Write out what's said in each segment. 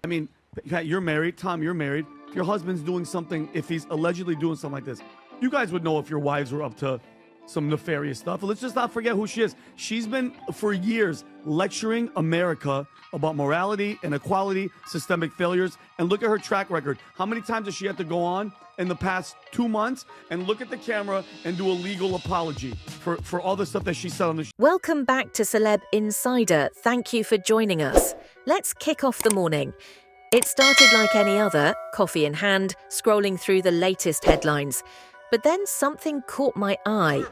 I mean, you're married. Tom, you're married. If your husband's doing something, if he's allegedly doing something like this, you guys would know if your wives were up to some nefarious stuff. Let's just not forget who she is. She's been, for years, lecturing America about morality, inequality, systemic failures. And look at her track record. How many times does she have to go on in the past 2 months and look at the camera and do a legal apology for all the stuff that she said on the show? Welcome back to Celeb Insider. Thank you for joining us. Let's kick off the morning. It started like any other, coffee in hand, scrolling through the latest headlines. But then something caught my eye.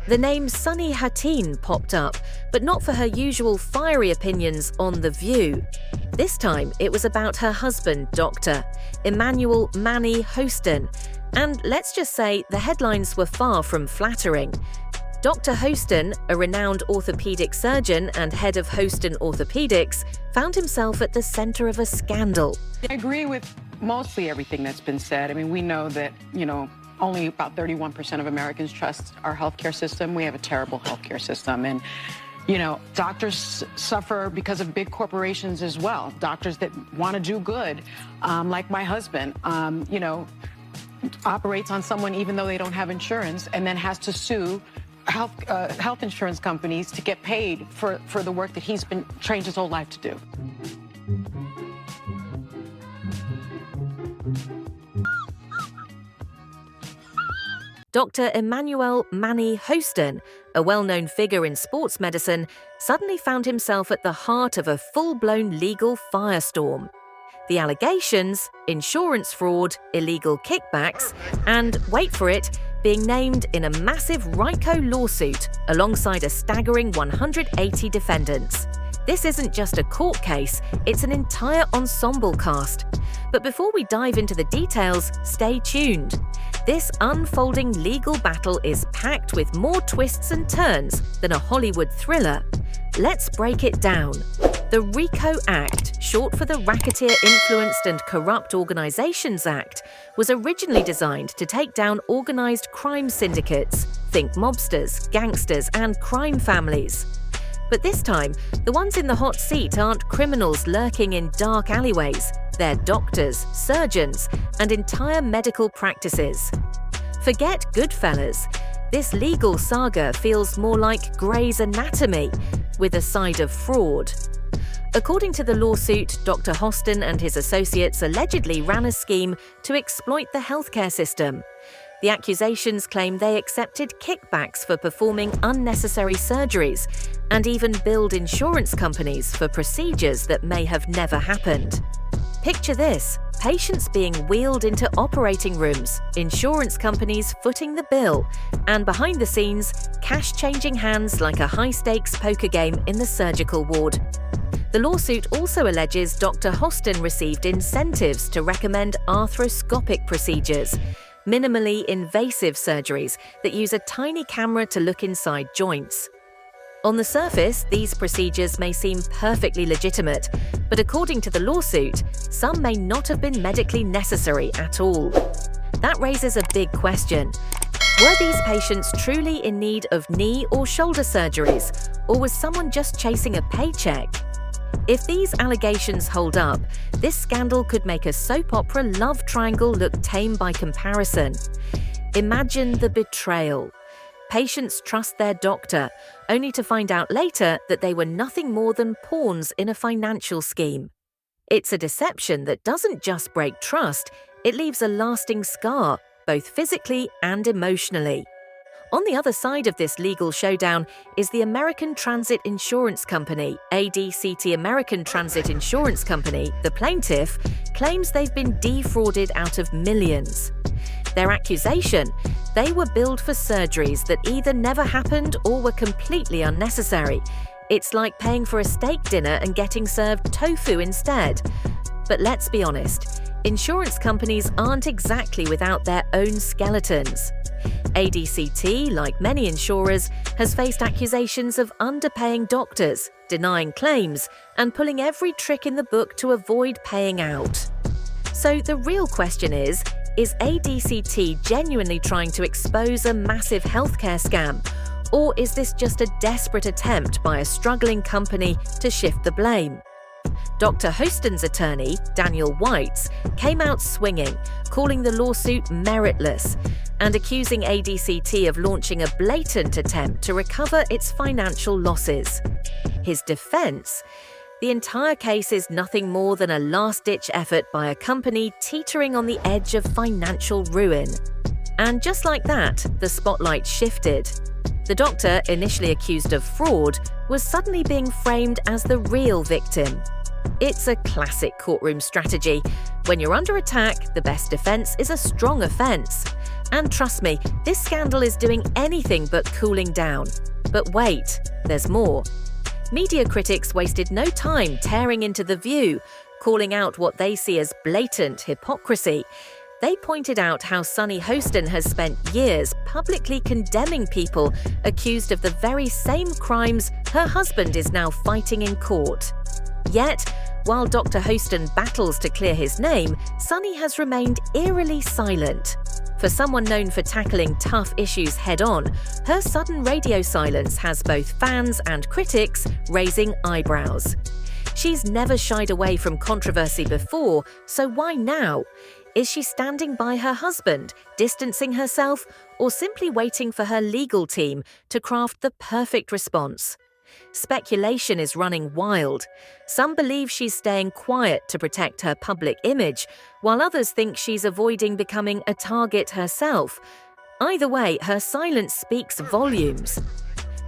The name Sunny Hatin popped up, but not for her usual fiery opinions on The View. This time, it was about her husband, Dr. Emmanuel Manny Hostin. And let's just say the headlines were far from flattering. Dr. Hostin, a renowned orthopedic surgeon and head of Hostin Orthopedics, found himself at the center of a scandal. I agree with mostly everything that's been said. I mean, we know that, only about 31% of Americans trust our healthcare system. We have a terrible healthcare system. And, doctors suffer because of big corporations as well. Doctors that want to do good, like my husband, operates on someone even though they don't have insurance and then has to sue health insurance companies to get paid for the work that he's been trained his whole life to do. Dr. Emmanuel Manny Hostin, a well-known figure in sports medicine, suddenly found himself at the heart of a full-blown legal firestorm. The allegations, insurance fraud, illegal kickbacks, and, wait for it, being named in a massive RICO lawsuit alongside a staggering 180 defendants. This isn't just a court case, it's an entire ensemble cast. But before we dive into the details, stay tuned. This unfolding legal battle is packed with more twists and turns than a Hollywood thriller. Let's break it down. The RICO Act, short for the Racketeer Influenced and Corrupt Organizations Act, was originally designed to take down organized crime syndicates, think mobsters, gangsters, and crime families. But this time, the ones in the hot seat aren't criminals lurking in dark alleyways. They're doctors, surgeons, and entire medical practices. Forget Goodfellas. This legal saga feels more like Grey's Anatomy, with a side of fraud. According to the lawsuit, Dr. Hostin and his associates allegedly ran a scheme to exploit the healthcare system. The accusations claim they accepted kickbacks for performing unnecessary surgeries and even billed insurance companies for procedures that may have never happened. Picture this: patients being wheeled into operating rooms, insurance companies footing the bill, and behind the scenes, cash changing hands like a high-stakes poker game in the surgical ward. The lawsuit also alleges Dr. Hostin received incentives to recommend arthroscopic procedures, minimally invasive surgeries that use a tiny camera to look inside joints. On the surface, these procedures may seem perfectly legitimate, but according to the lawsuit, some may not have been medically necessary at all. That raises a big question. Were these patients truly in need of knee or shoulder surgeries, or was someone just chasing a paycheck? If these allegations hold up, this scandal could make a soap opera love triangle look tame by comparison. Imagine the betrayal. Patients trust their doctor, only to find out later that they were nothing more than pawns in a financial scheme. It's a deception that doesn't just break trust, it leaves a lasting scar, both physically and emotionally. On the other side of this legal showdown is the American Transit Insurance Company. ADCT American Transit Insurance Company, the plaintiff, claims they've been defrauded out of millions. Their accusation: they were billed for surgeries that either never happened or were completely unnecessary. It's like paying for a steak dinner and getting served tofu instead. But let's be honest, insurance companies aren't exactly without their own skeletons. ADCT, like many insurers, has faced accusations of underpaying doctors, denying claims, and pulling every trick in the book to avoid paying out. So the real question is ADCT genuinely trying to expose a massive healthcare scam, or is this just a desperate attempt by a struggling company to shift the blame? Dr. Hostin's attorney, Daniel Whites, came out swinging, calling the lawsuit meritless and accusing ADCT of launching a blatant attempt to recover its financial losses. His defense: the entire case is nothing more than a last-ditch effort by a company teetering on the edge of financial ruin. And just like that, the spotlight shifted. The doctor, initially accused of fraud, was suddenly being framed as the real victim. It's a classic courtroom strategy. When you're under attack, the best defense is a strong offense. And trust me, this scandal is doing anything but cooling down. But wait, there's more. Media critics wasted no time tearing into The View, calling out what they see as blatant hypocrisy. They pointed out how Sunny Hostin has spent years publicly condemning people accused of the very same crimes her husband is now fighting in court. Yet, while Dr. Hostin battles to clear his name, Sunny has remained eerily silent. For someone known for tackling tough issues head-on, her sudden radio silence has both fans and critics raising eyebrows. She's never shied away from controversy before, so why now? Is she standing by her husband, distancing herself, or simply waiting for her legal team to craft the perfect response? Speculation is running wild. Some believe she's staying quiet to protect her public image, while others think she's avoiding becoming a target herself. Either way, her silence speaks volumes.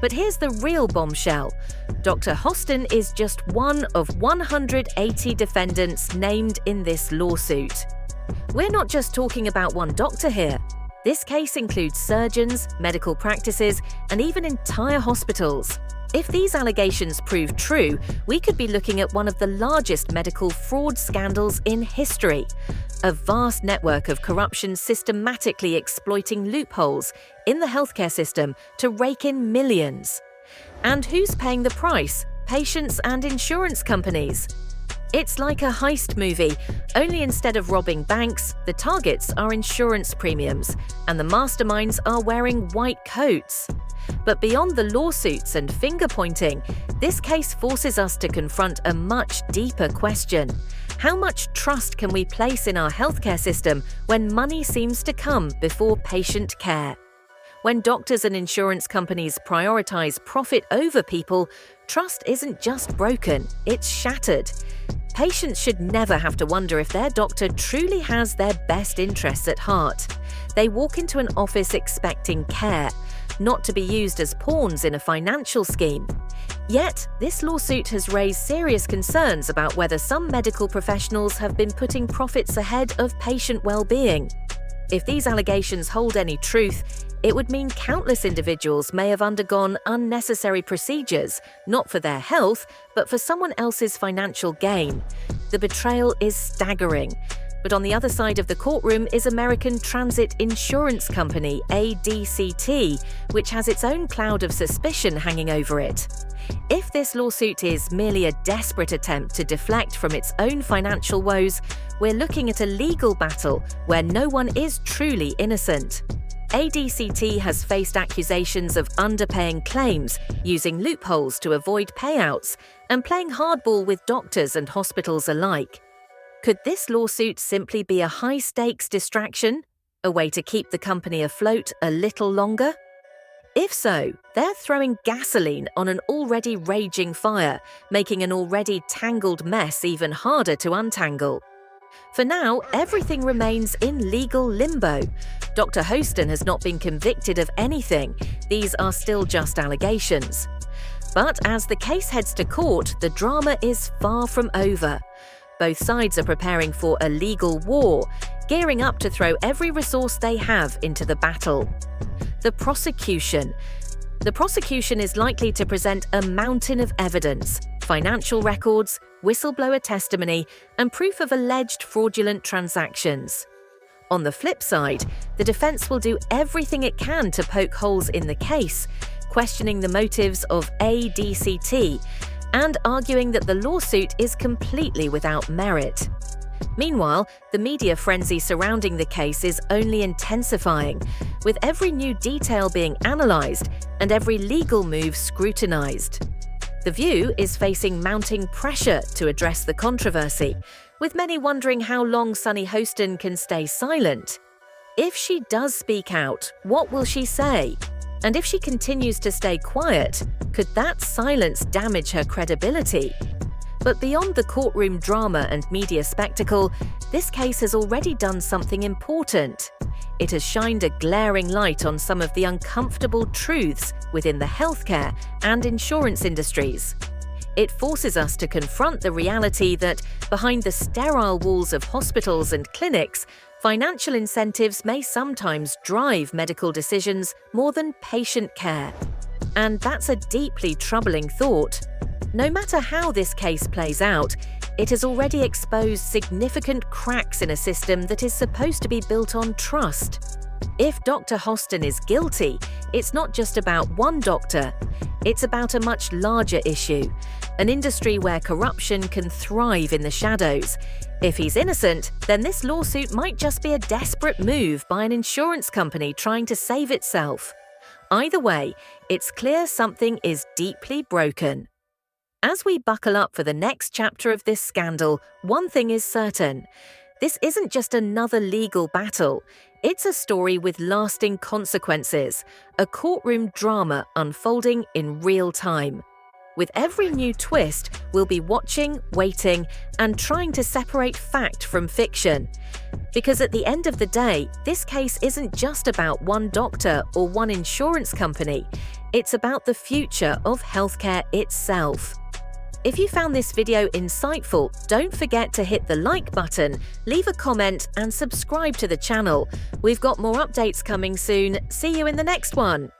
But here's the real bombshell. Dr. Hostin is just one of 180 defendants named in this lawsuit. We're not just talking about one doctor here. This case includes surgeons, medical practices, and even entire hospitals. If these allegations prove true, we could be looking at one of the largest medical fraud scandals in history. A vast network of corruption systematically exploiting loopholes in the healthcare system to rake in millions. And who's paying the price? Patients and insurance companies. It's like a heist movie, only instead of robbing banks, the targets are insurance premiums, and the masterminds are wearing white coats. But beyond the lawsuits and finger-pointing, this case forces us to confront a much deeper question. How much trust can we place in our healthcare system when money seems to come before patient care? When doctors and insurance companies prioritize profit over people, trust isn't just broken, it's shattered. Patients should never have to wonder if their doctor truly has their best interests at heart. They walk into an office expecting care, not to be used as pawns in a financial scheme. Yet, this lawsuit has raised serious concerns about whether some medical professionals have been putting profits ahead of patient well-being. If these allegations hold any truth, it would mean countless individuals may have undergone unnecessary procedures, not for their health, but for someone else's financial gain. The betrayal is staggering. But on the other side of the courtroom is American Transit Insurance Company, ADCT, which has its own cloud of suspicion hanging over it. If this lawsuit is merely a desperate attempt to deflect from its own financial woes, we're looking at a legal battle where no one is truly innocent. ADCT has faced accusations of underpaying claims, using loopholes to avoid payouts, and playing hardball with doctors and hospitals alike. Could this lawsuit simply be a high-stakes distraction, a way to keep the company afloat a little longer? If so, they're throwing gasoline on an already raging fire, making an already tangled mess even harder to untangle. For now, everything remains in legal limbo. Dr. Hostin has not been convicted of anything. These are still just allegations. But as the case heads to court, the drama is far from over. Both sides are preparing for a legal war, gearing up to throw every resource they have into the battle. The prosecution. The prosecution is likely to present a mountain of evidence, financial records, whistleblower testimony, and proof of alleged fraudulent transactions. On the flip side, the defense will do everything it can to poke holes in the case, questioning the motives of ADCT, and arguing that the lawsuit is completely without merit. Meanwhile, the media frenzy surrounding the case is only intensifying, with every new detail being analysed and every legal move scrutinised. The View is facing mounting pressure to address the controversy, with many wondering how long Sunny Hostin can stay silent. If she does speak out, what will she say? And if she continues to stay quiet, could that silence damage her credibility? But beyond the courtroom drama and media spectacle, this case has already done something important. It has shined a glaring light on some of the uncomfortable truths within the healthcare and insurance industries. It forces us to confront the reality that behind the sterile walls of hospitals and clinics, financial incentives may sometimes drive medical decisions more than patient care. And that's a deeply troubling thought. No matter how this case plays out, it has already exposed significant cracks in a system that is supposed to be built on trust. If Dr. Hostin is guilty, it's not just about one doctor. It's about a much larger issue, an industry where corruption can thrive in the shadows. If he's innocent, then this lawsuit might just be a desperate move by an insurance company trying to save itself. Either way, it's clear something is deeply broken. As we buckle up for the next chapter of this scandal, one thing is certain. This isn't just another legal battle. It's a story with lasting consequences, a courtroom drama unfolding in real time. With every new twist, we'll be watching, waiting, and trying to separate fact from fiction. Because at the end of the day, this case isn't just about one doctor or one insurance company. It's about the future of healthcare itself. If you found this video insightful, don't forget to hit the like button, leave a comment, and subscribe to the channel. We've got more updates coming soon. See you in the next one.